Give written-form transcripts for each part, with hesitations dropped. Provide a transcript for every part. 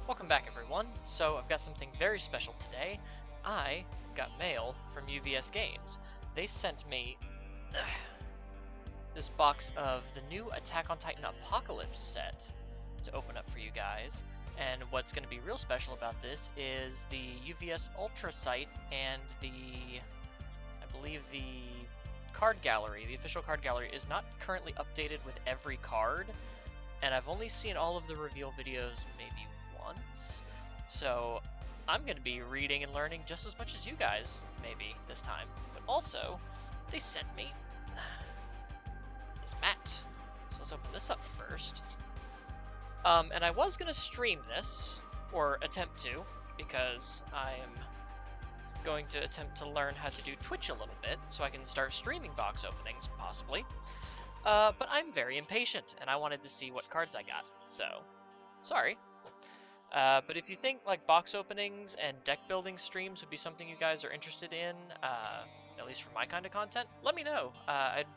Welcome back, everyone. So I've got something very special today. I got mail from UVS Games. They sent me this box of the new Attack on Titan Apocalypse set to open up for you guys. And what's going to be real special about this is the UVS Ultra site and I believe the card gallery, the official card gallery, is not currently updated with every card. And I've only seen all of the reveal videos maybe once, so I'm going to be reading and learning just as much as you guys, maybe, this time. But also, they sent me this mat. So let's open this up first. And I was going to stream this, or attempt to, because I am going to attempt to learn how to do Twitch a little bit, so I can start streaming box openings, possibly. But I'm very impatient, and I wanted to see what cards I got, so sorry. But if you think like box openings and deck building streams would be something you guys are interested in, at least for my kind of content, let me know. I'd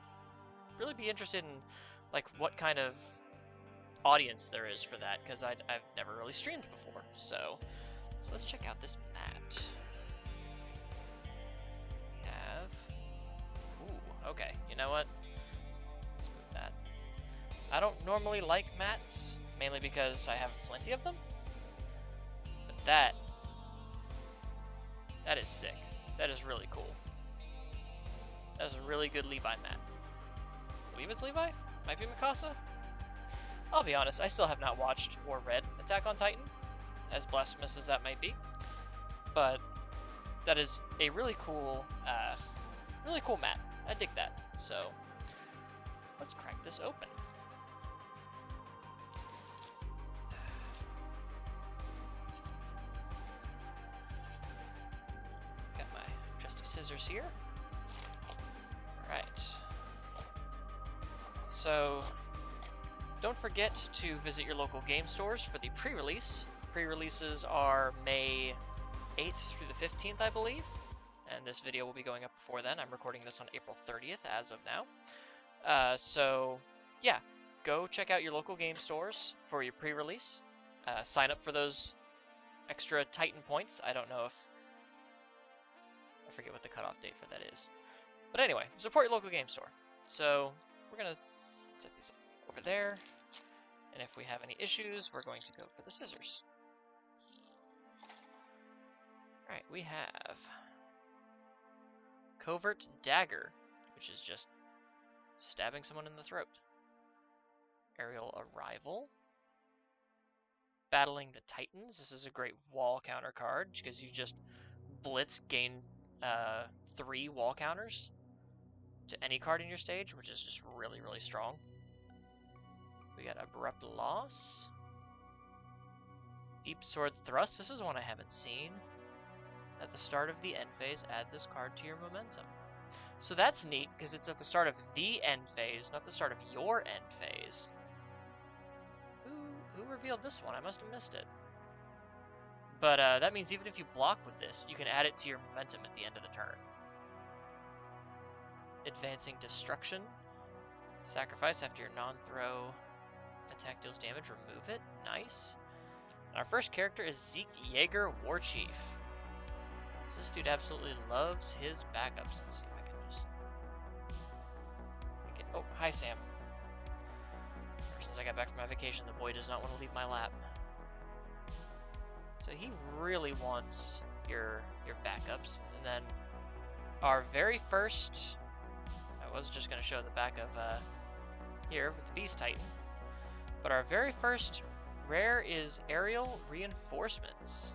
really be interested in like what kind of audience there is for that, because I've never really streamed before. So let's check out this mat. We have, ooh, okay, you know what? Let's move that. I don't normally like mats, mainly because I have plenty of them. But that is sick. That is really cool. That is a really good Levi mat. I believe it's Levi? Might be Mikasa? I'll be honest, I still have not watched or read Attack on Titan, as blasphemous as that might be. But that is a really cool mat. I dig that. So let's crack this open. Got my trusty scissors here. Alright. So don't forget to visit your local game stores for the pre-release. Pre-releases are May 8th through the 15th, I believe. And this video will be going up before then. I'm recording this on April 30th as of now. So yeah, go check out your local game stores for your pre-release. Sign up for those extra Titan points. I don't know if... I forget what the cutoff date for that is. But anyway, support your local game store. So we're going to set these over there. And if we have any issues, we're going to go for the scissors. Alright, we have Covert Dagger, which is just stabbing someone in the throat. Aerial Arrival. Battling the Titans. This is a great wall counter card, because you just blitz, gain 3 wall counters to any card in your stage, which is just really, really strong. We got Abrupt Loss. Deep Sword Thrust. This is one I haven't seen. At the start of the end phase, add this card to your momentum. So that's neat, because it's at the start of the end phase, not the start of your end phase. Who revealed this one? I must have missed it. But that means even if you block with this, you can add it to your momentum at the end of the turn. Advancing Destruction. Sacrifice after your non-throw attack deals damage, remove it. Nice. And our first character is Zeke Yeager, Warchief. So this dude absolutely loves his backups. Let's see if I can just... Oh, hi Sam. Ever since I got back from my vacation, the boy does not want to leave my lap. So he really wants your backups. And then our very first... I was just going to show the back of here with the Beast Titan. But our very first rare is Aerial Reinforcements.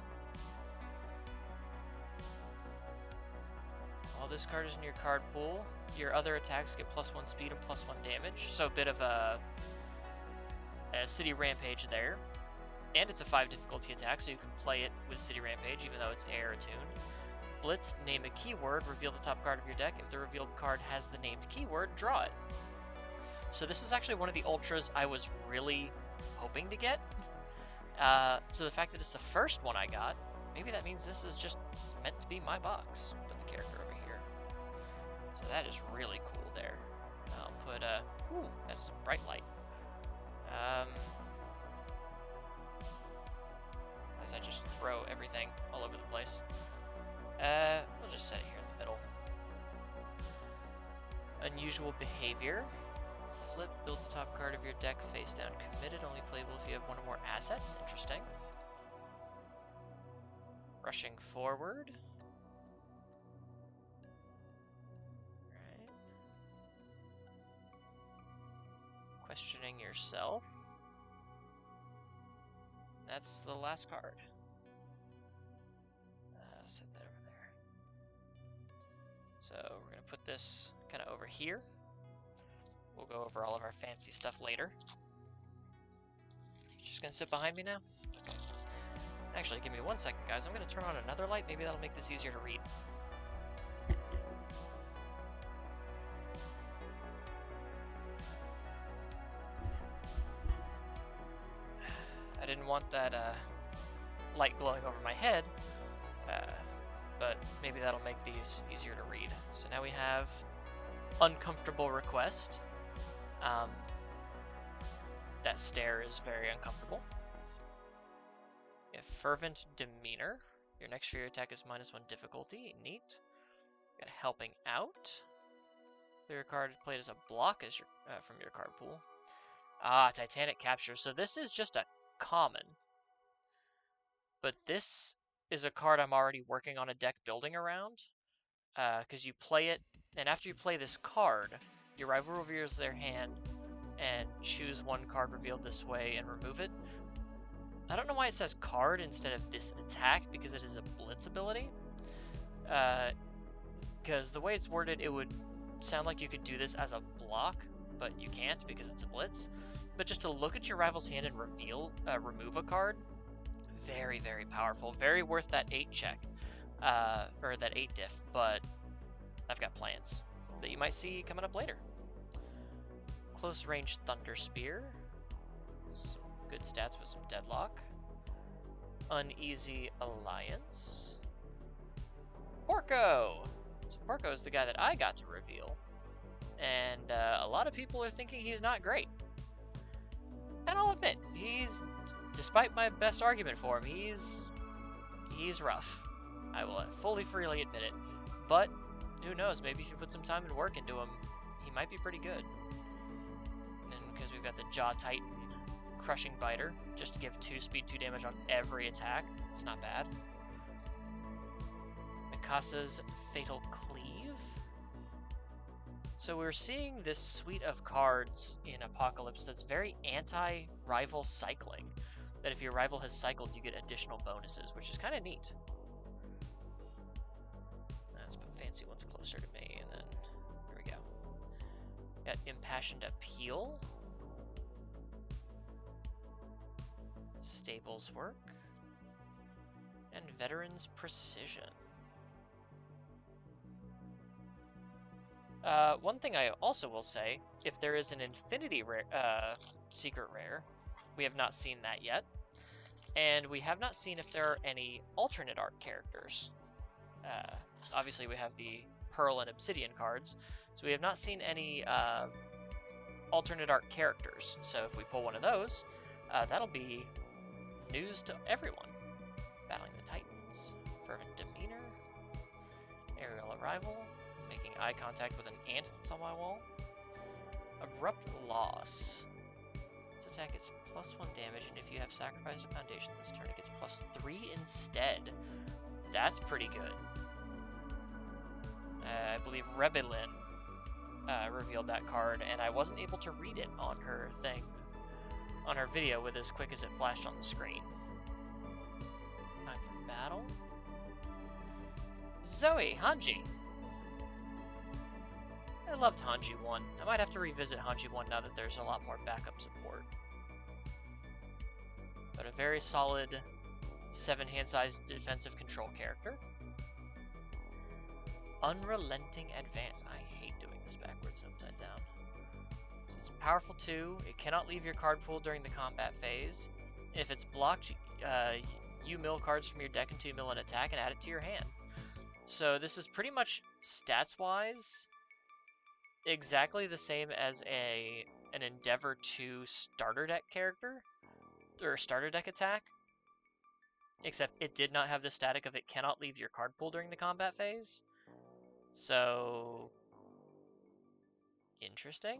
While this card is in your card pool, your other attacks get +1 speed and +1 damage. So a bit of a City Rampage there. And it's a 5 difficulty attack, so you can play it with City Rampage, even though it's air attuned. Blitz, name a keyword, reveal the top card of your deck. If the revealed card has the named keyword, draw it. So this is actually one of the ultras I was really hoping to get. So the fact that it's the first one I got, maybe that means this is just meant to be my box with the character over here. So that is really cool there. I'll put ooh, that's some bright light. throw everything all over the place. We'll just set it here in the middle. Unusual behavior. Flip, build the top card of your deck face down. Committed, only playable if you have one or more assets. Interesting. Rushing forward. Right. Questioning yourself. That's the last card. Set that over there. So we're going to put this kind of over here. We'll go over all of our fancy stuff later. You're just going to sit behind me now? Okay. Actually, give me 1 second, guys. I'm going to turn on another light. Maybe that'll make this easier to read. I didn't want that light glowing over my head, but maybe that'll make these easier to read. So now we have uncomfortable request. That stare is very uncomfortable. You have fervent demeanor. Your next fear attack is -1 difficulty. Neat. You got helping out. Your card played as a block as your from your card pool. Ah, Titanic capture. So this is just a common. But this is a card I'm already working on a deck building around. Because you play it, and after you play this card, your rival reveals their hand and choose one card revealed this way and remove it. I don't know why it says card instead of this attack, because it is a blitz ability. Because the way it's worded, it would sound like you could do this as a block, but you can't because it's a blitz. But just to look at your rival's hand and remove a card, very, very powerful. Very worth that 8 check, or that 8 diff, but I've got plans that you might see coming up later. Close range Thunder Spear. Some good stats with some deadlock. Uneasy Alliance. Porco! So Porco is the guy that I got to reveal. And a lot of people are thinking he's not great. And I'll admit, despite my best argument for him, he's rough. I will fully, freely admit it. But who knows, maybe if you put some time and work into him, he might be pretty good. And because we've got the Jaw Titan Crushing Biter, just to give 2 speed, 2 damage on every attack. It's not bad. Mikasa's Fatal Cleave. So we're seeing this suite of cards in Apocalypse that's very anti-rival cycling. That if your rival has cycled, you get additional bonuses, which is kind of neat. Let's put fancy ones closer to me, and then here we go. Got Impassioned Appeal. Stables Work. And Veteran's Precision. One thing I also will say, if there is an Infinity rare, Secret Rare, we have not seen that yet. And we have not seen if there are any alternate art characters. Obviously we have the Pearl and Obsidian cards, so we have not seen any alternate art characters. So if we pull one of those, that'll be news to everyone. Battling the Titans, Fervent Demeanor, Aerial Arrival, making eye contact with an ant that's on my wall. Abrupt Loss. This attack gets +1 damage, and if you have sacrificed a foundation this turn, it gets +3 instead. That's pretty good. I believe Rebelin revealed that card, and I wasn't able to read it on her thing, on her video, with as quick as it flashed on the screen. Time for battle. Zoe, Hanji. I loved Hanji 1. I might have to revisit Hanji 1 now that there's a lot more backup support. But a very solid 7 hand-sized defensive control character. Unrelenting Advance. I hate doing this backwards upside down. So it's powerful 2. It cannot leave your card pool during the combat phase. If it's blocked, you mill cards from your deck into you mill an attack and add it to your hand. So this is pretty much stats-wise exactly the same as an Endeavor 2 starter deck character, or starter deck attack. except it did not have the static of it cannot leave your card pool during the combat phase. So, interesting.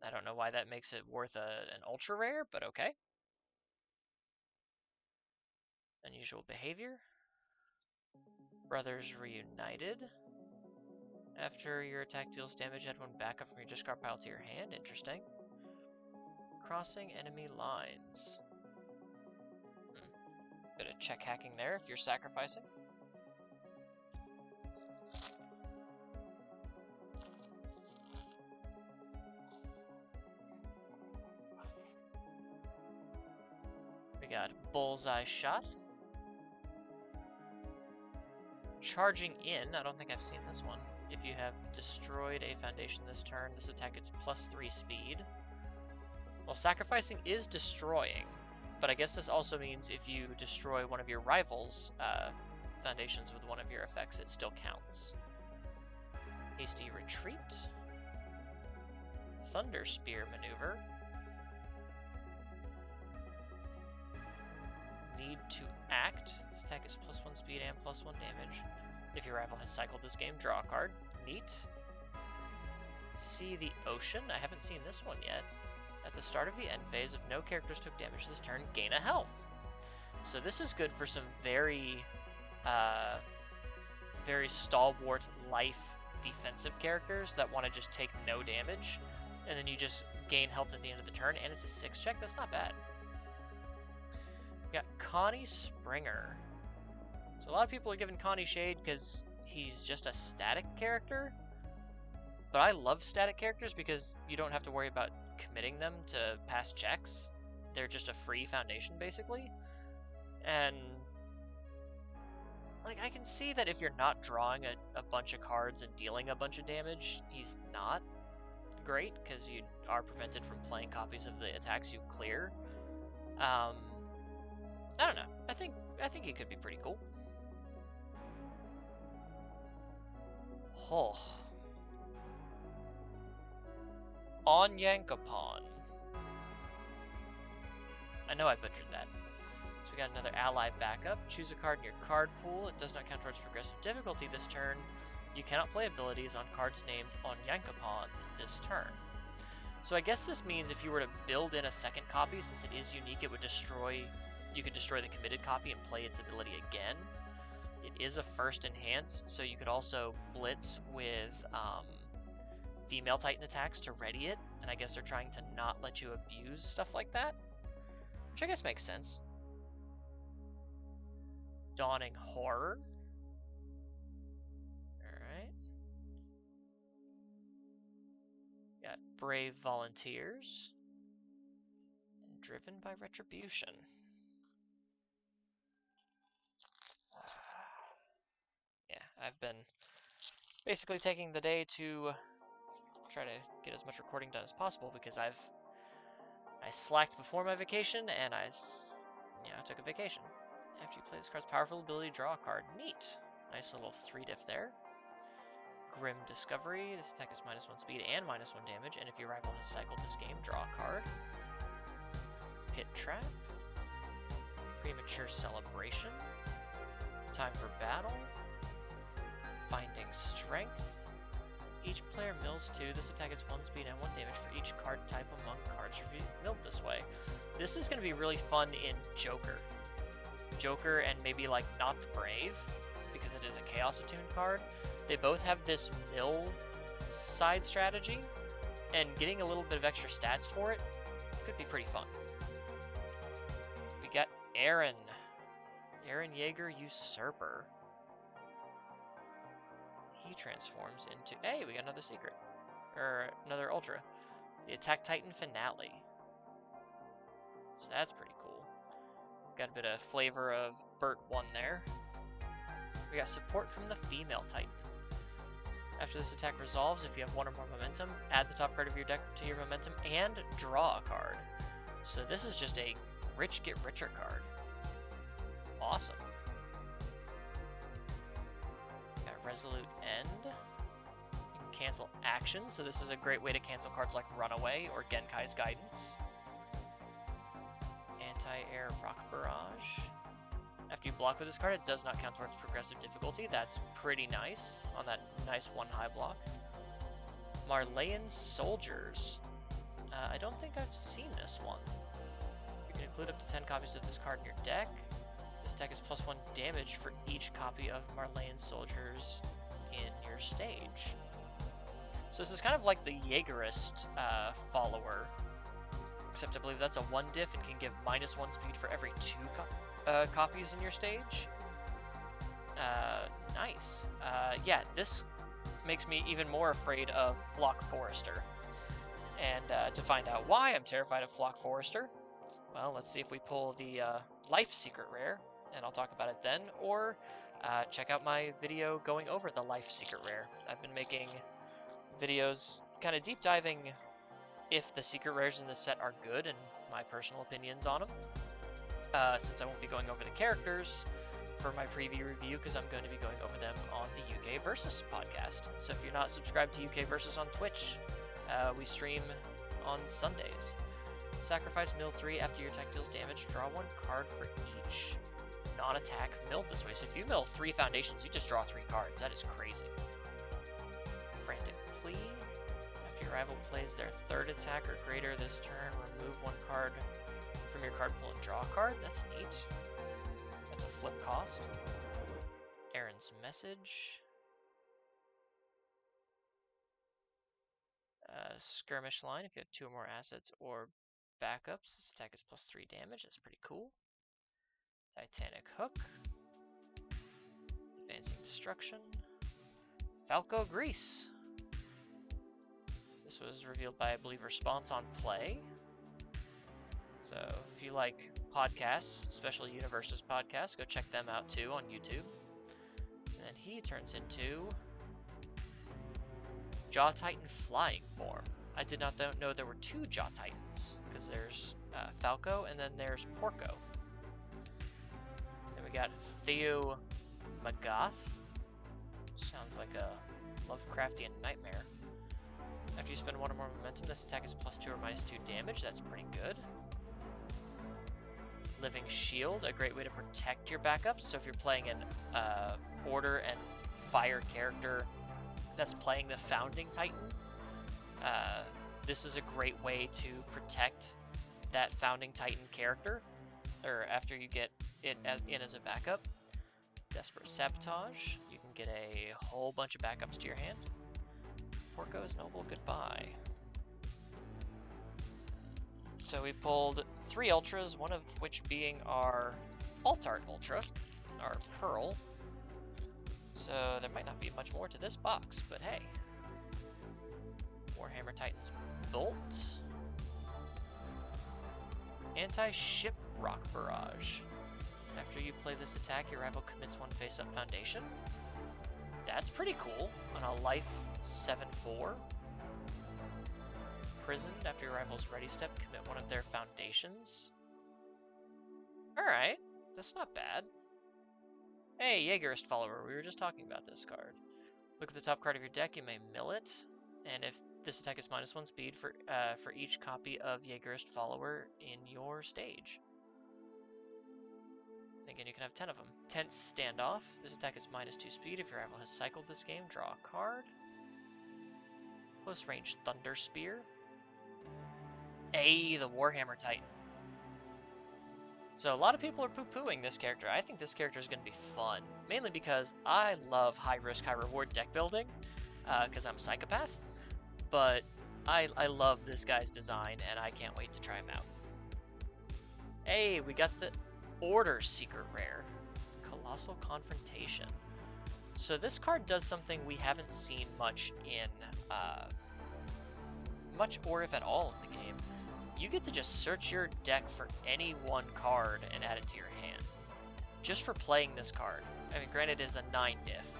I don't know why that makes it worth an ultra rare, but okay. Unusual behavior. Brothers reunited. After your attack deals damage, add one backup from your discard pile to your hand. Interesting. Crossing enemy lines. Bit of check hacking there if you're sacrificing. We got Bullseye Shot. Charging in, I don't think I've seen this one. If you have destroyed a foundation this turn, this attack gets +3 speed. Well, sacrificing is destroying, but I guess this also means if you destroy one of your rivals' foundations with one of your effects, it still counts. Hasty Retreat. Thunder Spear Maneuver. Need to act. This attack is +1 speed and +1 damage. If your rival has cycled this game, draw a card. Neat. See the Ocean. I haven't seen this one yet. At the start of the end phase, if no characters took damage this turn, gain a health. So this is good for some very stalwart life defensive characters that want to just take no damage, and then you just gain health at the end of the turn, and it's a 6 check. That's not bad. We got Connie Springer. So a lot of people are giving Connie shade because he's just a static character, but I love static characters because you don't have to worry about committing them to pass checks. They're just a free foundation, basically. And like, I can see that if you're not drawing a bunch of cards and dealing a bunch of damage, he's not great, because you are prevented from playing copies of the attacks you clear. I don't know. I think he could be pretty cool. Oh. Onyankopon. I know I butchered that. So we got another ally backup. Choose a card in your card pool. It does not count towards progressive difficulty this turn. You cannot play abilities on cards named Onyankopon this turn. So I guess this means if you were to build in a second copy, since it is unique, it would destroy... You could destroy the committed copy and play its ability again. It is a first enhance, so you could also blitz with female Titan attacks to ready it, and I guess they're trying to not let you abuse stuff like that, which I guess makes sense. Dawning Horror. Alright. Got Brave Volunteers. And Driven by Retribution. Yeah, I've been basically taking the day to try to get as much recording done as possible because I slacked before my vacation and I took a vacation. After you play this card's powerful ability, draw a card. Neat. Nice little 3-diff there. Grim Discovery. This attack is -1 speed and -1 damage, and if your rival has cycled this game, draw a card. Pit Trap. Premature Celebration. Time for Battle. Finding Strength. Each player mills 2. This attack is 1 speed and 1 damage for each card type among cards milled this way. This is going to be really fun in Joker. Joker and maybe like Not Brave, because it is a Chaos Attuned card. They both have this mill side strategy, and getting a little bit of extra stats for it could be pretty fun. We got Aaron Yeager Usurper. He transforms into... Hey, we got another secret. Or another Ultra. The Attack Titan Finale. So that's pretty cool. Got a bit of flavor of Burt 1 there. We got support from the female Titan. After this attack resolves, if you have 1 or more momentum, add the top card of your deck to your momentum and draw a card. So this is just a rich get richer card. Awesome. Got Resolute End. You can cancel actions, so this is a great way to cancel cards like Runaway or Genkai's Guidance. Anti-Air Rock Barrage. After you block with this card, it does not count towards progressive difficulty. That's pretty nice on that nice 1 high block. Marleyan Soldiers. I don't think I've seen this one. You can include up to 10 copies of this card in your deck. This attack is +1 damage for each copy of Marleyan Soldiers in your stage. So this is kind of like the Jaegerist follower, except I believe that's a 1 diff and can give -1 speed for every 2 copies in your stage. Nice. Yeah, this makes me even more afraid of Flock Forester. And to find out why I'm terrified of Flock Forester, well, let's see if we pull the Life Secret Rare, and I'll talk about it then, or check out my video going over the Life Secret Rare. I've been making videos kind of deep diving if the secret rares in this set are good and my personal opinions on them. Since I won't be going over the characters for my preview review, because I'm going to be going over them on the Universus podcast. So if you're not subscribed to Universus on Twitch, we stream on Sundays. Sacrifice mill 3 after your attack deals damage. Draw 1 card for each non-attack milled this way. So if you mill 3 foundations, you just draw 3 cards. That is crazy. Frantic Plea. After your rival plays their 3rd attack or greater this turn, remove 1 card from your card pool and draw a card. That's neat. That's a flip cost. Aaron's Message. Skirmish Line. If you have 2 or more assets or backups, this attack is +3 damage. That's pretty cool. Titanic Hook. Advancing Destruction. Falco Grease. This was revealed by, I believe, Response on Play. So if you like podcasts, especially Universus podcasts, go check them out too on YouTube. And then he turns into Jaw Titan Flying Form. I did not know there were 2 Jaw Titans, because there's Falco and then there's Porco. Then we got Theo Magath. Sounds like a Lovecraftian nightmare. After you spend 1 or more momentum, this attack is +2 or -2 damage. That's pretty good. Living Shield, a great way to protect your backups. So if you're playing an Order and Fire character that's playing the Founding Titan, this is a great way to protect that Founding Titan character, or after you get it in as a backup. Desperate Sabotage, you can get a whole bunch of backups to your hand. Porco's Noble Goodbye. So we pulled 3 Ultras, one of which being our Altart Ultra, our Pearl. So there might not be much more to this box, but hey. Warhammer Titans Bolt. Anti-Ship Rock Barrage. After you play this attack, your rival commits 1 face-up foundation. That's pretty cool on a life 7/4. Imprisoned, after your rival's ready step, commit 1 of their foundations. Alright, that's not bad. Hey, Jaegerist follower, we were just talking about this card. Look at the top card of your deck, you may mill it, and if this attack is -1 speed for each copy of Jaegerist follower in your stage. And again, you can have 10 of them. Tense Standoff, this attack is -2 speed. If your rival has cycled this game, draw a card. Close range Thunder Spear. Hey, the Warhammer Titan. So a lot of people are poo-pooing this character. I think this character is going to be fun, mainly because I love high-risk, high-reward deck building, because I'm a psychopath, but I love this guy's design, and I can't wait to try him out. Hey, we got the Order Secret Rare. Colossal Confrontation. So this card does something we haven't seen much in, much or if at all in the game. You get to just search your deck for any 1 card and add it to your hand. Just for playing this card. I mean, granted it is a 9 diff,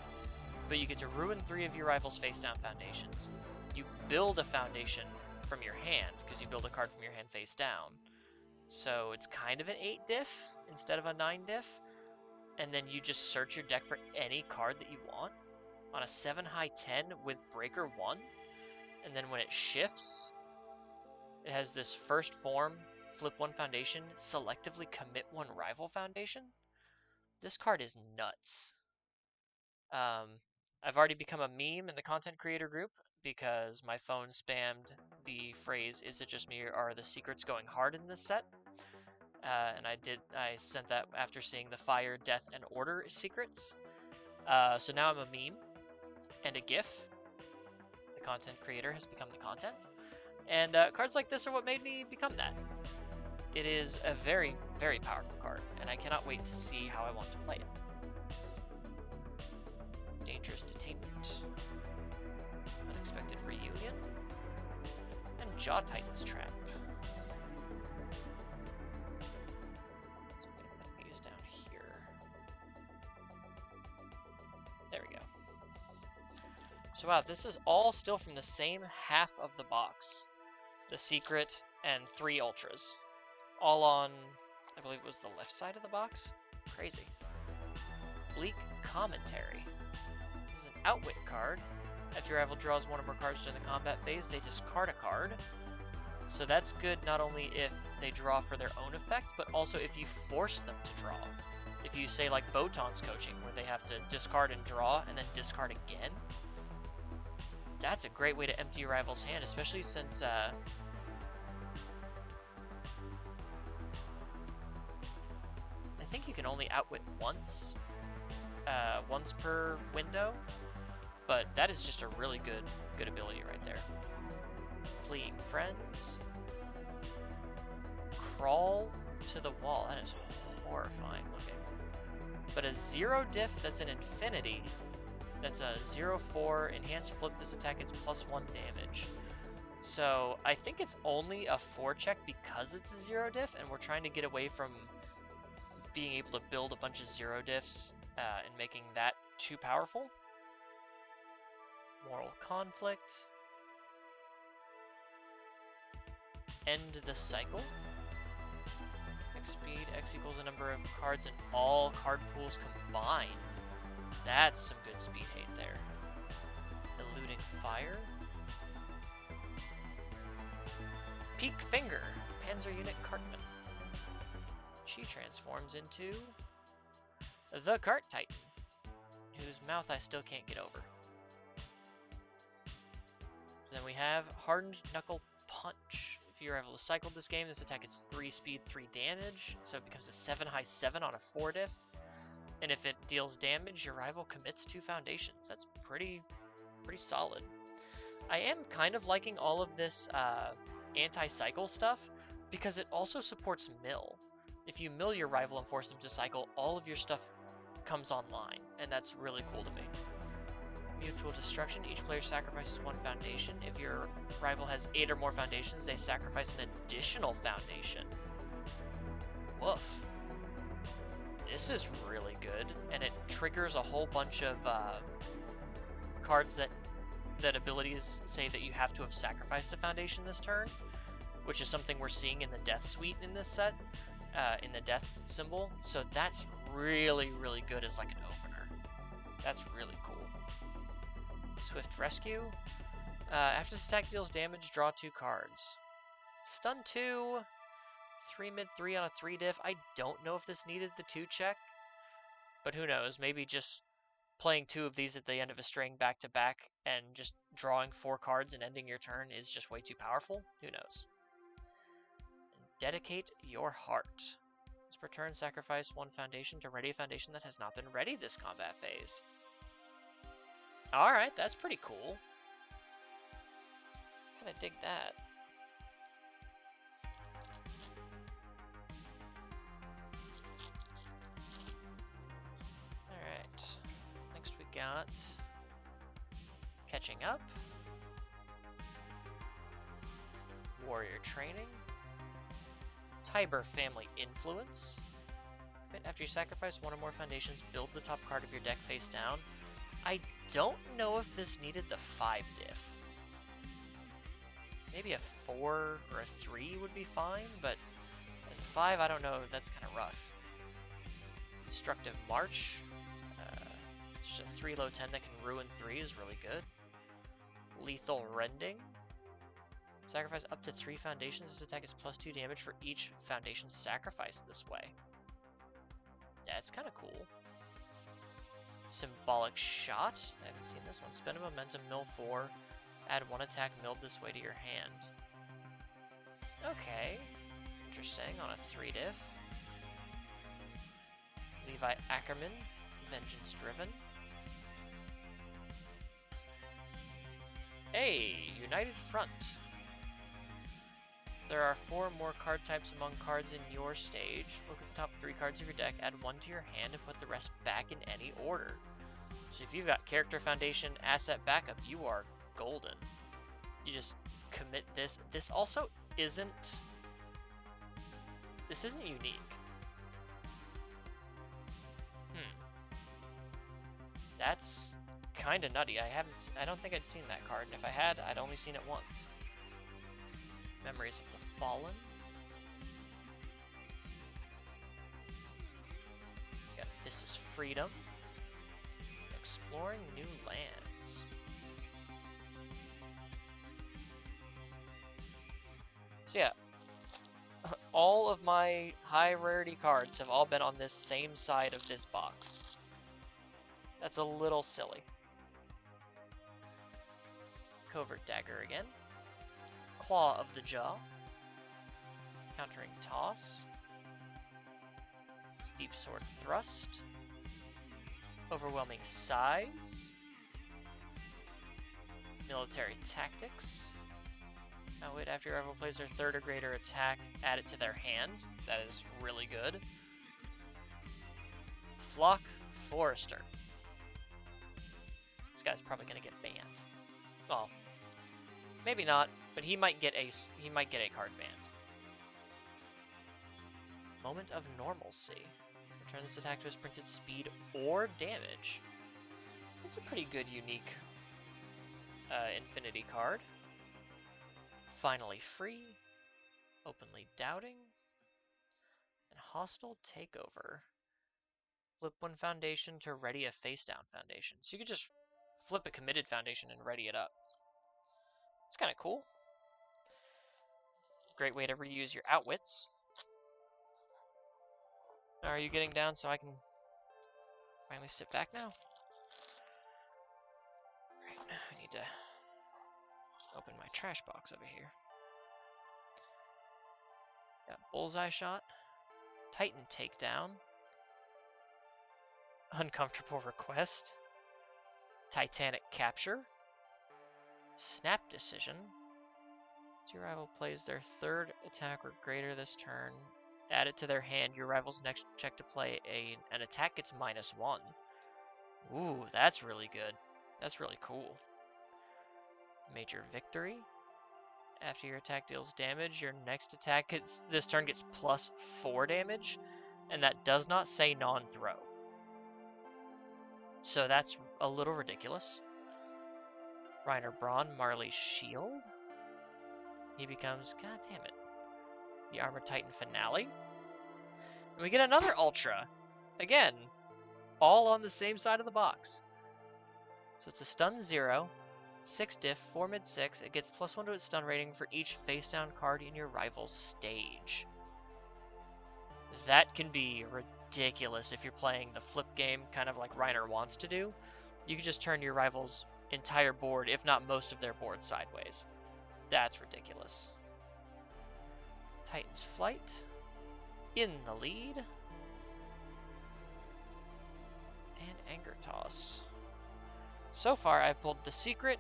but you get to ruin 3 of your rival's face-down foundations. You build a foundation from your hand, because you build a card from your hand face down. So it's kind of an 8 diff instead of a 9 diff. And then you just search your deck for any card that you want on a 7 high 10 with Breaker 1. And then when it shifts, it has this first form, flip 1 foundation, selectively commit 1 rival foundation. This card is nuts. I've already become a meme in the content creator group because my phone spammed the phrase, "Is it just me or are the secrets going hard in this set?" And I sent that after seeing the Fire, Death, and Order secrets. So now I'm a meme and a GIF. The content creator has become the content. And cards like this are what made me become that. It is a very, very powerful card, and I cannot wait to see how I want to play it. Dangerous Detainment. Unexpected Reunion. And Jaw Titan's Trap. So I'm going to put these down here. There we go. So wow, this is all still from the same half of the box. The Secret and 3 Ultras. All on, I believe it was the left side of the box. Crazy. Bleak Commentary. This is an Outwit card. If your rival draws 1 or more cards during the combat phase, they discard a card. So that's good not only if they draw for their own effect, but also if you force them to draw. If you say like Botan's coaching, where they have to discard and draw, and then discard again. That's a great way to empty your rival's hand, especially since I think you can only outwit once per window, but that is just a really good ability right there. Fleeing Friends. Crawl to the Wall. That is horrifying looking. But a 0 diff that's an infinity. That's a 0/4 enhanced flip. This attack is +1 damage. So I think it's only a 4 check because it's a 0 diff, and we're trying to get away from being able to build a bunch of 0 diffs and making that too powerful. Moral Conflict. End the Cycle. X speed, X equals the number of cards in all card pools combined. That's some good speed hate there. Eluding Fire. Peak Finger, Panzer Unit Cartman. She transforms into the Cart Titan, whose mouth I still can't get over. Then we have Hardened Knuckle Punch. If you're able to cycle this game, this attack is 3 speed, 3 damage, so it becomes a 7/7 on a 4 diff. And if it deals damage, your rival commits 2 foundations. That's pretty solid. I am kind of liking all of this anti-cycle stuff because it also supports mill. If you mill your rival and force them to cycle, all of your stuff comes online, and that's really cool to me. Mutual Destruction. Each player sacrifices 1 foundation. If your rival has 8 or more foundations, they sacrifice an additional foundation. Woof. This is really good, and it triggers a whole bunch of cards that abilities say that you have to have sacrificed a foundation this turn, which is something we're seeing in the Death Suite in this set, in the Death symbol. So that's really good as like an opener. That's really cool. Swift Rescue. After this attack deals damage, draw 2 cards. Stun 2. 3 mid 3 on a 3 diff. I don't know if this needed the 2 check, but who knows? Maybe just playing 2 of these at the end of a string back to back and just drawing 4 cards and ending your turn is just way too powerful. Who knows? And Dedicate Your Heart. This per turn, sacrifice 1 foundation to ready a foundation that has not been ready this combat phase. Alright, that's pretty cool. Kinda dig that. Alright. Next we got Catching Up. Warrior Training. Tiber Family Influence. After you sacrifice 1 or more foundations, build the top card of your deck face down. I don't know if this needed the 5 diff. Maybe a 4 or a 3 would be fine, but as a 5, I don't know. That's kind of rough. Destructive March. It's just a 3 low 10 that can ruin 3 is really good. Lethal Rending. Sacrifice up to 3 foundations. This attack is +2 damage for each foundation sacrificed this way. That's kind of cool. Symbolic Shot. I haven't seen this one. Spend a momentum, mill 4. Add 1 attack milled this way to your hand. Okay. Interesting. On a 3 diff. Levi Ackerman. Vengeance Driven. Hey! United Front. There are 4 more card types among cards in your stage. Look at the top 3 cards of your deck, add 1 to your hand, and put the rest back in any order. So if you've got Character Foundation, Asset Backup, you are golden. You just commit this. This also isn't... This isn't unique. That's kind of nutty. I don't think I'd seen that card, and if I had, I'd only seen it once. Memories of the Fallen. Yeah, This is Freedom. Exploring new lands. So yeah, all of my high rarity cards have all been on this same side of this box. That's a little silly. Covert Dagger again. Claw of the Jaw. Countering Toss. Deep Sword Thrust. Overwhelming Size. Military Tactics. Now wait, after your rival plays their 3rd or greater attack, add it to their hand. That is really good. Flock Forester. This guy's probably gonna get banned. Well, maybe not, but he might get a card banned. Moment of Normalcy. Return this attack to its printed speed or damage. So it's a pretty good unique Infinity card. Finally Free. Openly Doubting. And Hostile Takeover. Flip 1 foundation to ready a face down foundation. So you could just flip a committed foundation and ready it up. It's kind of cool. Great way to reuse your outwits. Are you getting down so I can finally sit back now? Right, I need to open my trash box over here. Got Bullseye Shot, Titan Takedown, Uncomfortable Request, Titanic Capture, Snap Decision. So your rival plays their 3rd attack or greater this turn. Add it to their hand. Your rival's next check to play an attack gets -1. Ooh, that's really good. That's really cool. Major Victory. After your attack deals damage, your next attack this turn gets +4 damage, and that does not say non-throw. So that's a little ridiculous. Reiner Braun, Marley's Shield. He becomes, god damn it, the Armored Titan Finale. And we get another Ultra. Again, all on the same side of the box. So it's a stun 0, 6 diff, 4 mid 6. It gets +1 to its stun rating for each face down card in your rival's stage. That can be ridiculous if you're playing the flip game, kind of like Reiner wants to do. You can just turn your rival's entire board, if not most of their board, sideways. That's ridiculous. Titan's Flight. In the lead. And Anger Toss. So far, I've pulled the Secret,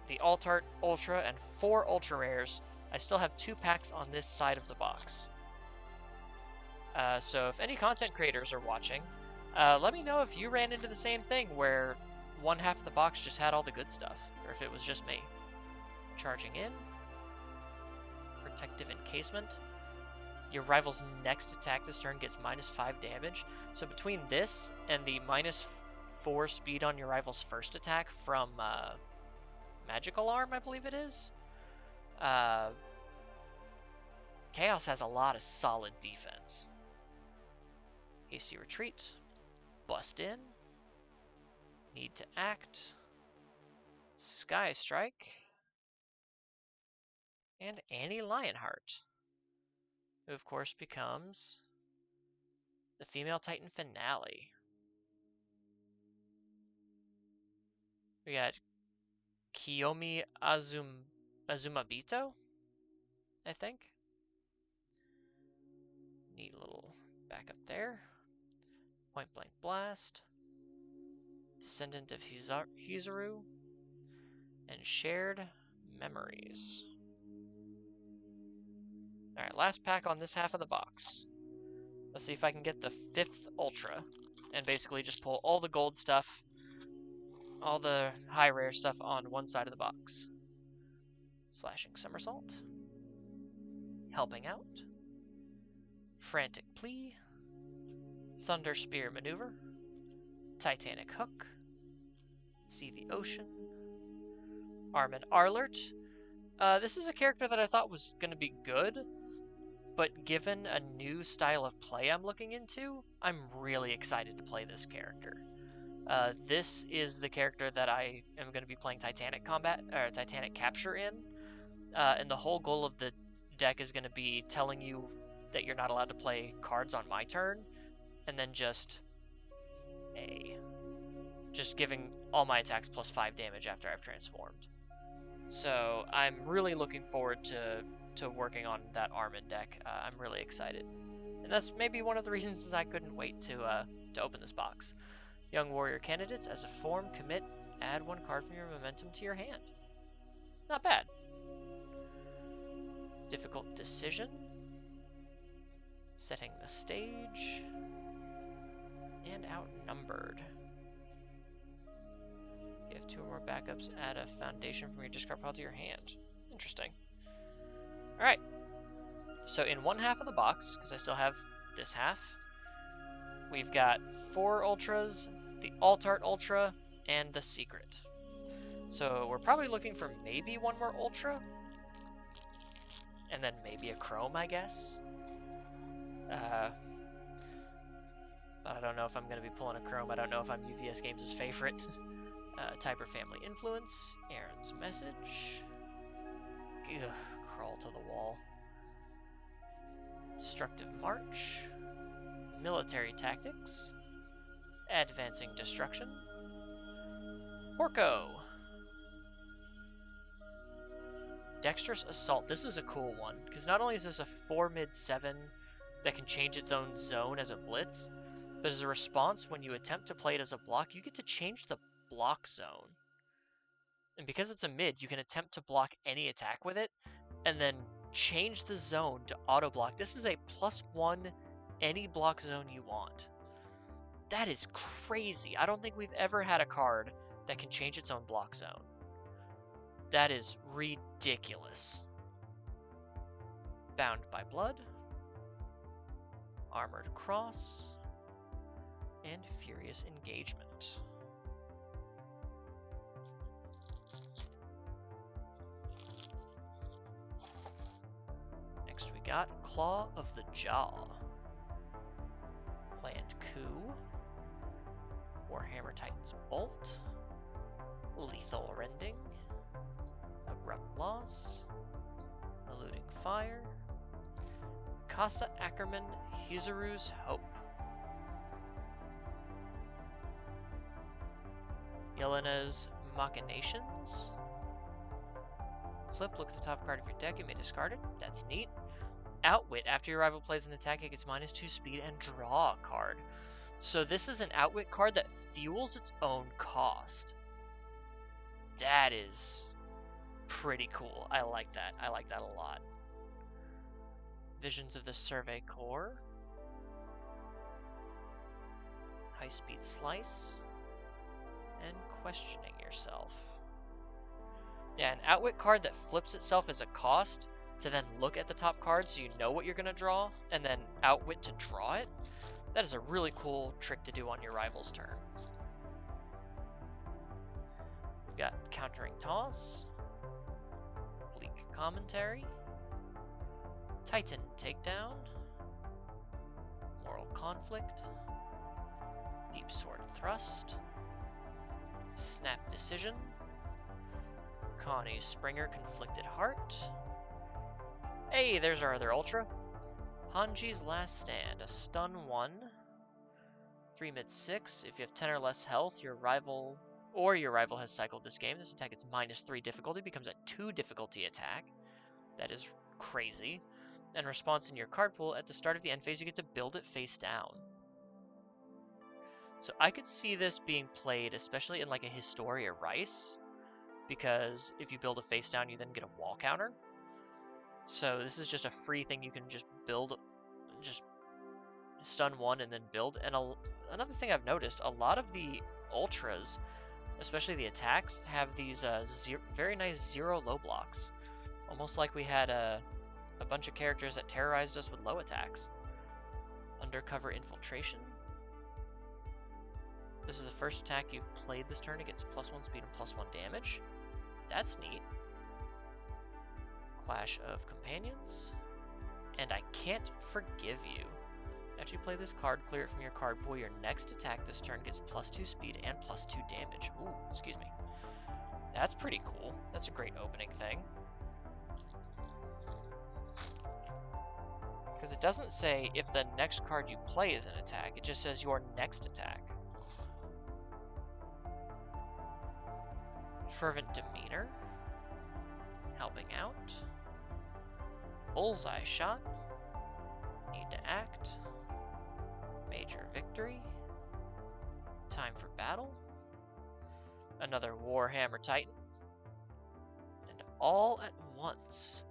the Alt-Art, Ultra, and 4 Ultra Rares. I still have 2 packs on this side of the box. So if any content creators are watching, let me know if you ran into the same thing where one half of the box just had all the good stuff, or if it was just me. Charging in. Protective Encasement. Your rival's next attack this turn gets -5 damage. So between this and the -4 speed on your rival's first attack from Magical Arm, I believe it is, Chaos has a lot of solid defense. Hasty Retreat. Bust In. Need to Act. Sky Strike. And Annie Lionheart, who of course becomes the Female Titan finale. We got Kiyomi Azumabito, I think. Neat little backup there. Point Blank Blast. Descendant of Hizuru. And Shared Memories. Alright, last pack on this half of the box. Let's see if I can get the 5th Ultra. And basically just pull all the gold stuff, all the high rare stuff on one side of the box. Slashing Somersault. Helping Out. Frantic Plea. Thunder Spear Maneuver. Titanic Hook. See the Ocean. Armin Arlert. This is a character that I thought was going to be good, but given a new style of play I'm looking into, I'm really excited to play this character. This is the character that I am going to be playing Titanic Combat, or Titanic Capture in, and the whole goal of the deck is going to be telling you that you're not allowed to play cards on my turn, and then just giving all my attacks plus 5 damage after I've transformed. So I'm really looking forward to working on that Armin deck. I'm really excited. And that's maybe one of the reasons I couldn't wait to open this box. Young Warrior candidates, as a form, commit, add 1 card from your momentum to your hand. Not bad. Difficult Decision. Setting the Stage. And Outnumbered. You have 2 or more backups, add a foundation from your discard pile to your hand. Interesting. Alright. So in one half of the box, because I still have this half, we've got 4 Ultras, the Alt-Art Ultra, and the Secret. So we're probably looking for maybe 1 more Ultra, and then maybe a Chrome, I guess. But I don't know if I'm going to be pulling a Chrome. I don't know if I'm UVS Games' favorite. Type or Family Influence, Aaron's Message. Ugh, crawl to the wall. Destructive March. Military Tactics. Advancing Destruction. Porco. Dexterous Assault. This is a cool one, because not only is this a 4 mid-7 that can change its own zone as a blitz, but as a response, when you attempt to play it as a block, you get to change the block zone. And because it's a mid, you can attempt to block any attack with it, and then change the zone to auto block. This is a +1 any block zone you want. That is crazy. I don't think we've ever had a card that can change its own block zone. That is ridiculous. Bound by Blood, Armored Cross, and Furious Engagement. Next we got Claw of the Jaw, Planned Coup, Warhammer Titan's Bolt, Lethal Rending, Abrupt Loss, Eluding Fire, Casa Ackerman, Hizuru's Hope, Yelena's Machinations. Flip, look at the top card of your deck, you may discard it. That's neat. Outwit, after your rival plays an attack, it gets -2 speed and draw a card. So this is an Outwit card that fuels its own cost. That is pretty cool. I like that. I like that a lot. Visions of the Survey Corps. High Speed Slice. And Questioning Yourself. Yeah, an Outwit card that flips itself as a cost to then look at the top card so you know what you're going to draw, and then Outwit to draw it. That is a really cool trick to do on your rival's turn. We've got Countering Toss, Bleak Commentary, Titan Takedown, Moral Conflict, Deep Sword Thrust, Snap Decision, Connie Springer Conflicted Heart. Hey, there's our other Ultra. Hanji's Last Stand, a stun 1, 3 mid 6. If you have 10 or less health, your rival has cycled this game. This attack gets -3 difficulty, becomes a 2 difficulty attack. That is crazy. And response in your card pool, at the start of the end phase, you get to build it face down. So I could see this being played, especially in like a Historia Rice, because if you build a face down, you then get a wall counter. So this is just a free thing you can just build, just stun one and then build. And another thing I've noticed, a lot of the ultras, especially the attacks, have these very nice 0 low blocks. Almost like we had a bunch of characters that terrorized us with low attacks. Undercover Infiltration. This is the first attack you've played this turn. It gets +1 speed and +1 damage. That's neat. Clash of Companions. And I Can't Forgive You. After you play this card, clear it from your card pool. Your next attack this turn gets +2 speed and +2 damage. Ooh, excuse me. That's pretty cool. That's a great opening thing. Because it doesn't say if the next card you play is an attack. It just says your next attack. Fervent Demeanor. Helping Out. Bullseye Shot. Need to Act. Major Victory. Time for Battle. Another Warhammer Titan. And All at Once.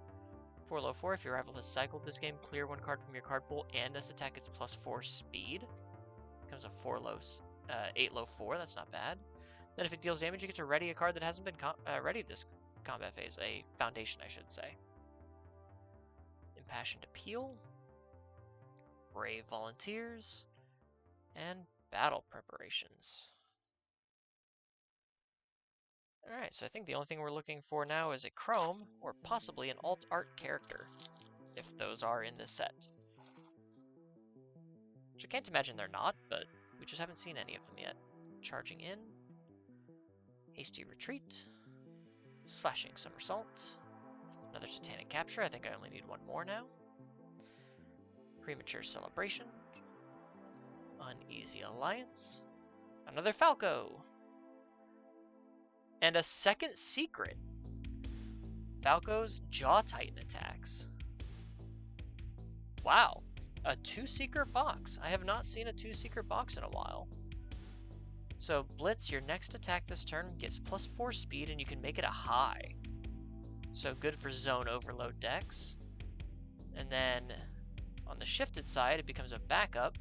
4 low 4. If your rival has cycled this game, clear 1 card from your card pool, and this attack gets +4 speed. Becomes a 8 low 4. That's not bad. Then if it deals damage, you get to ready a card that hasn't been readied this combat phase. A foundation, I should say. Impassioned Appeal. Brave Volunteers. And Battle Preparations. Alright, so I think the only thing we're looking for now is a Chrome, or possibly an alt art character, if those are in this set. Which I can't imagine they're not, but we just haven't seen any of them yet. Charging in. Hasty Retreat. Slashing Somersault. Another Titanic Capture. I think I only need 1 more now. Premature Celebration. Uneasy Alliance. Another Falco. And a second secret. Falco's Jaw Titan attacks. Wow. A 2-secret box. I have not seen a 2-secret box in a while. So Blitz, your next attack this turn gets +4 speed and you can make it a high. So good for zone overload decks. And then on the shifted side, it becomes a backup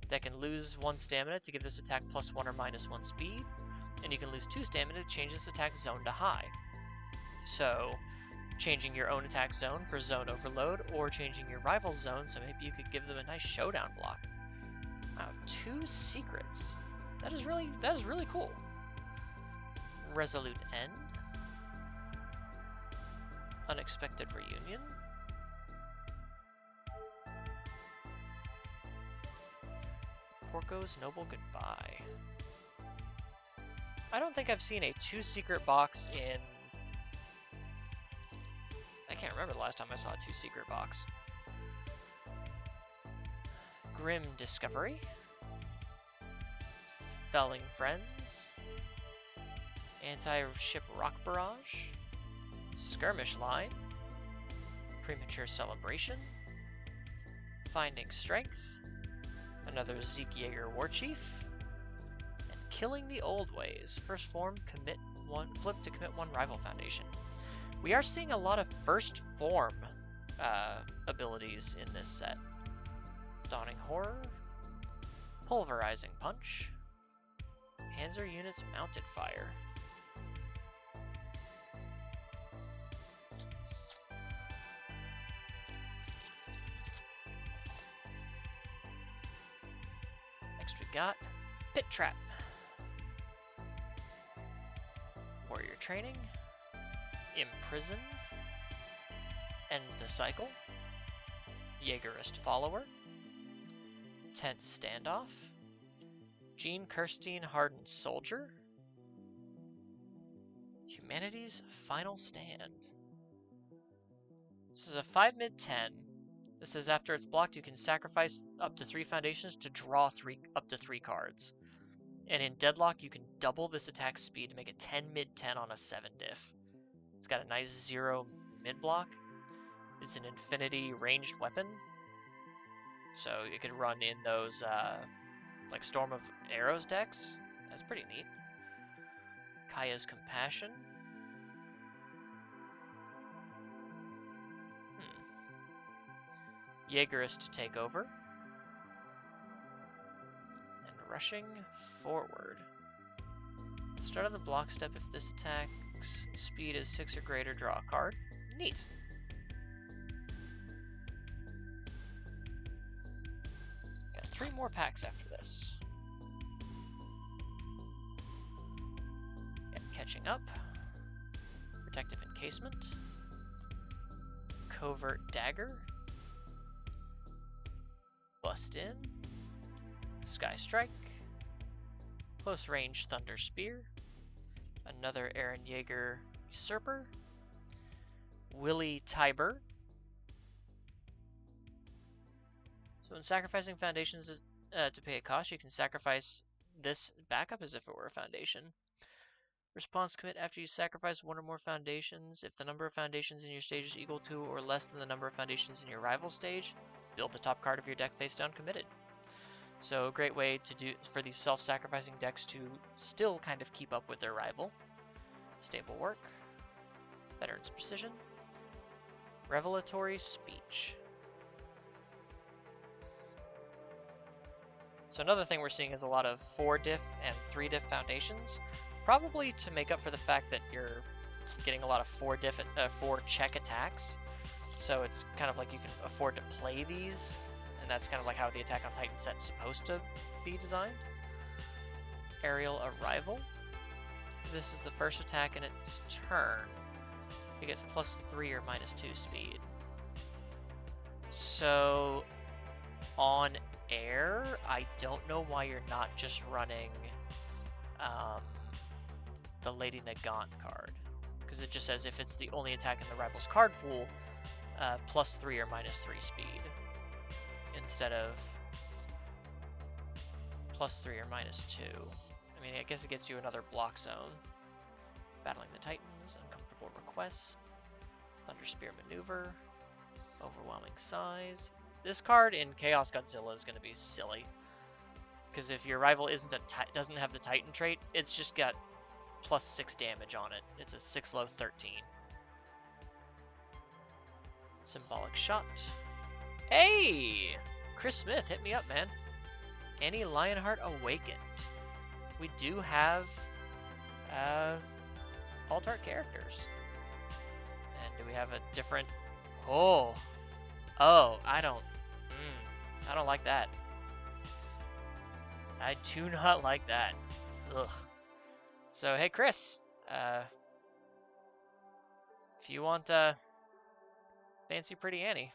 that can lose 1 stamina to give this attack +1 or -1 speed. And you can lose 2 stamina to change this attack zone to high. So changing your own attack zone for zone overload, or changing your rival's zone so maybe you could give them a nice showdown block. Wow, 2 secrets. That is really cool. Resolute End. Unexpected Reunion. Porco's Noble Goodbye. I don't think I've seen a 2-secret box in... I can't remember the last time I saw a 2-secret box. Grim Discovery. Felling Friends. Anti-Ship Rock Barrage. Skirmish Line. Premature Celebration. Finding Strength. Another Zeke Yeager Warchief. Killing the Old Ways. First form, flip to commit 1 rival foundation. We are seeing a lot of first form abilities in this set. Dawning Horror. Pulverizing Punch. Panzer Units Mounted Fire. Next we got Pit Trap. Warrior Training. Imprisoned. End the Cycle. Jaegerist Follower. Tense Standoff. Gene Kirstein Hardened Soldier. Humanity's Final Stand. This is a 5 mid 10. It says after it's blocked, you can sacrifice up to 3 foundations to draw up to 3 cards. And in Deadlock, you can double this attack speed to make it 10 mid 10 on a 7 diff. It's got a nice 0 mid block. It's an infinity ranged weapon. So it could run in those like Storm of Arrows decks. That's pretty neat. Kaya's Compassion. Jaegerist to take over. And rushing forward. Start of the block step, if this attack's speed is 6 or greater, draw a card. Neat. Got 3 more packs after this. Got Catching Up. Protective Encasement. Covert Dagger. Bust In. Sky Strike. Close Range Thunder Spear. Another Aaron Yeager Usurper. Willie Tiber. So when sacrificing foundations to pay a cost, you can sacrifice this backup as if it were a foundation. Response commit after you sacrifice 1 or more foundations. If the number of foundations in your stage is equal to or less than the number of foundations in your rival stage, build the top card of your deck face down committed. So a great way to do for these self-sacrificing decks to still kind of keep up with their rival. Stable Work, Veteran's Precision, Revelatory Speech. So another thing we're seeing is a lot of 4 diff and 3 diff foundations, probably to make up for the fact that you're getting a lot of 4 check attacks. So it's kind of like you can afford to play these, and that's kind of like how the Attack on Titan set's supposed to be designed. Aerial Arrival. This is the first attack in its turn. It gets +3 or -2 speed. So on air, I don't know why you're not just running the Lady Nagant card, because it just says if it's the only attack in the rival's card pool, +3 or -3 speed, instead of +3 or -2. I mean, I guess it gets you another block zone. Battling the Titans, Uncomfortable Request, Thunder Spear Maneuver, Overwhelming Size. This card in Chaos Godzilla is going to be silly, because if your rival doesn't have the Titan trait, it's just got +6 damage on it. It's a 6-low 13. Symbolic Shot. Hey! Chris Smith, hit me up, man. Annie Lionheart Awakened. We do have alt-art characters. And do we have a different... Oh, I don't like that. I do not like that. Ugh. So, hey, Chris. If you want Fancy Pretty Annie.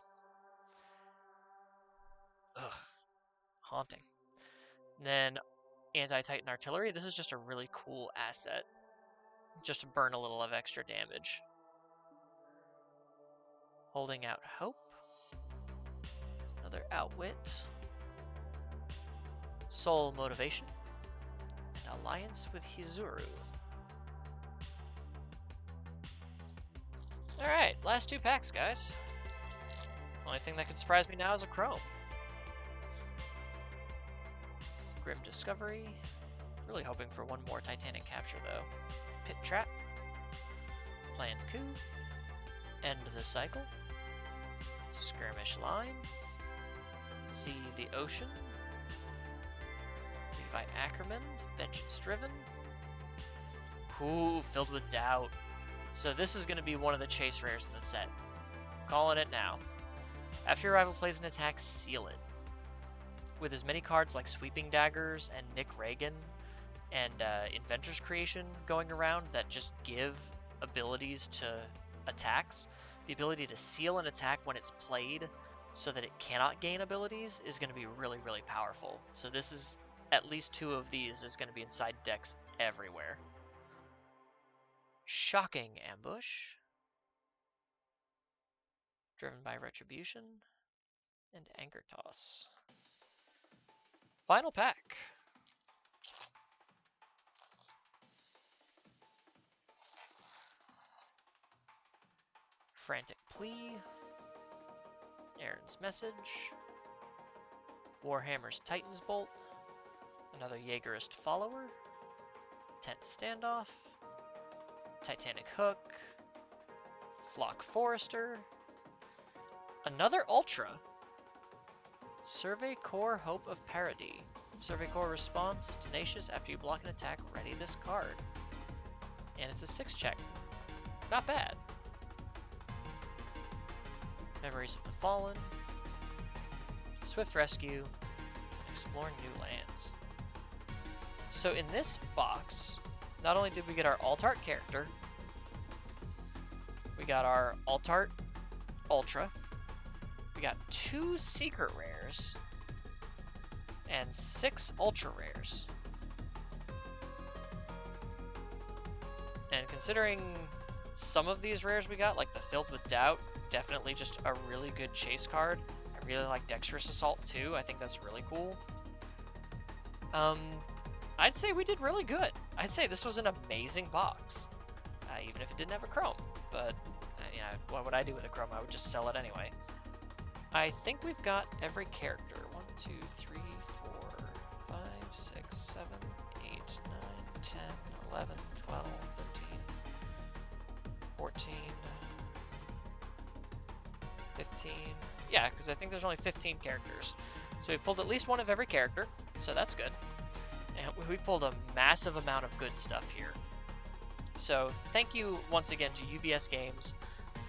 Ugh. Haunting. And then Anti-Titan Artillery. This is just a really cool asset. Just to burn a little of extra damage. Holding Out Hope. Another Outwit. Soul Motivation. And Alliance with Hizuru. Alright, last 2 packs, guys. Only thing that could surprise me now is a Chrome. Grim Discovery. Really hoping for one more Titanic capture, though. Pit Trap. Planned Coup. End the Cycle. Skirmish Line. See the Ocean. Levi Ackerman. Vengeance Driven. Ooh, Filled with Doubt. So this is going to be one of the chase rares in the set. Calling it now. After your rival plays an attack, seal it. With as many cards like Sweeping Daggers and Nick Reagan and Inventor's Creation going around that just give abilities to attacks, the ability to seal an attack when it's played so that it cannot gain abilities is going to be really, really powerful. So this is, at least 2 of these is going to be inside decks everywhere. Shocking Ambush. Driven by Retribution. and Anchor Toss. Final pack. Frantic Plea, Aaron's Message, Warhammer's Titan's Bolt, another Jaegerist Follower, Tense Standoff, Titanic Hook, Flock Forester, another Ultra, Survey Corps Hope of Parody. Survey Corps response, tenacious, after you block an attack, ready this card. And it's a 6 check. Not bad. Memories of the Fallen, Swift Rescue, Explore New Lands. So in this box, not only did we get our Alt-Art character, we got our Alt-Art Ultra, we got 2 Secret Rares, and 6 Ultra Rares. And considering some of these rares we got, like the Filled with Doubt, definitely just a really good chase card. I really like Dexterous Assault too. I think that's really cool. I'd say we did really good. I'd say this was an amazing box, even if it didn't have a Chrome. But yeah, what would I do with a Chrome? I would just sell it anyway. I think we've got every character. 1, 2, 3, 4, 5, 6, 7, 8, 9, 10, 11, 12, 13, 14, 15. Yeah, because I think there's only 15 characters. So we pulled at least one of every character, so that's good. And we pulled a massive amount of good stuff here. So thank you once again to UVS Games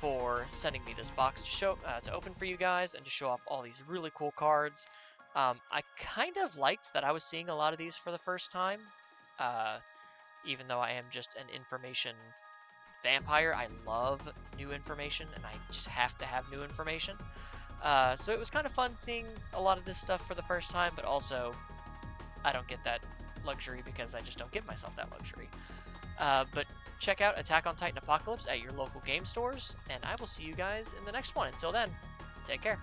for sending me this box to open for you guys and to show off all these really cool cards. I kind of liked that I was seeing a lot of these for the first time, even though I am just an information vampire. I love new information, and I just have to have new information. So it was kind of fun seeing a lot of this stuff for the first time, but also I don't get that luxury because I just don't give myself that luxury. But check out Attack on Titan Apocalypse at your local game stores, and I will see you guys in the next one. Until then, take care.